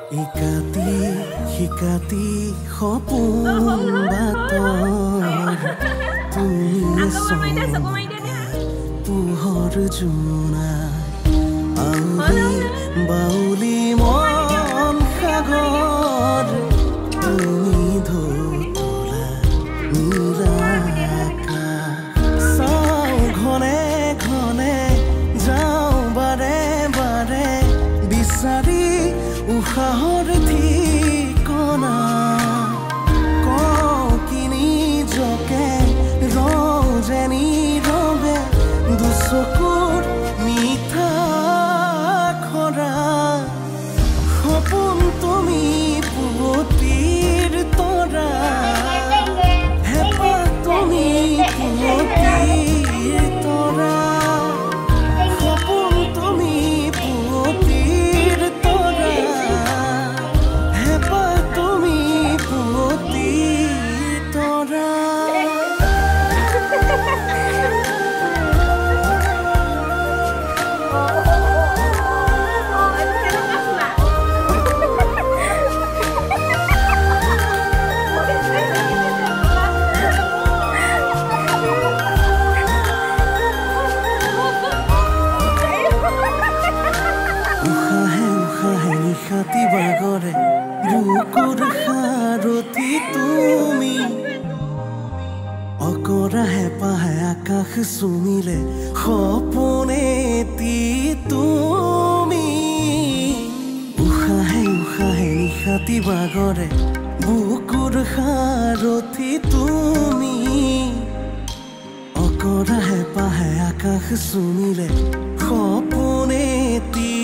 ইকাতি শিকাতি সপোন বাতৰ তুমি পোহৰ জোনা আউলি বাউলি মন সাগৰ তুমি ধুতলা নীলা আকাশ চাওঁ ঘনে ঘনে যাওঁ বাৰে বাৰে বিচাৰি উশাহৰ ঠিকনা কওঁ কি নিজকে ৰওঁ যে নীৰৱে দুচকুৰ মিঠা খৰা সপোন তুমি পুৱতিৰ তৰা হেঁপাহ তুমি পুৱতিৰ তৰা সপোন তুমি পুৱতিৰ তৰা হেঁপাহ তুমি পুৱতিৰ তৰা নিশাতি বাগৰে বুকুৰ সাৰথি তুমি অকৰা হেঁপাহে আকাশ চুমিলে সপোনেতি তুমি উশাহে উশাহে নিশাতি বাগৰে বুকুৰ সাৰথি তুমি অকৰা হেঁপাহে আকাশ চুমিলে সপোনেতি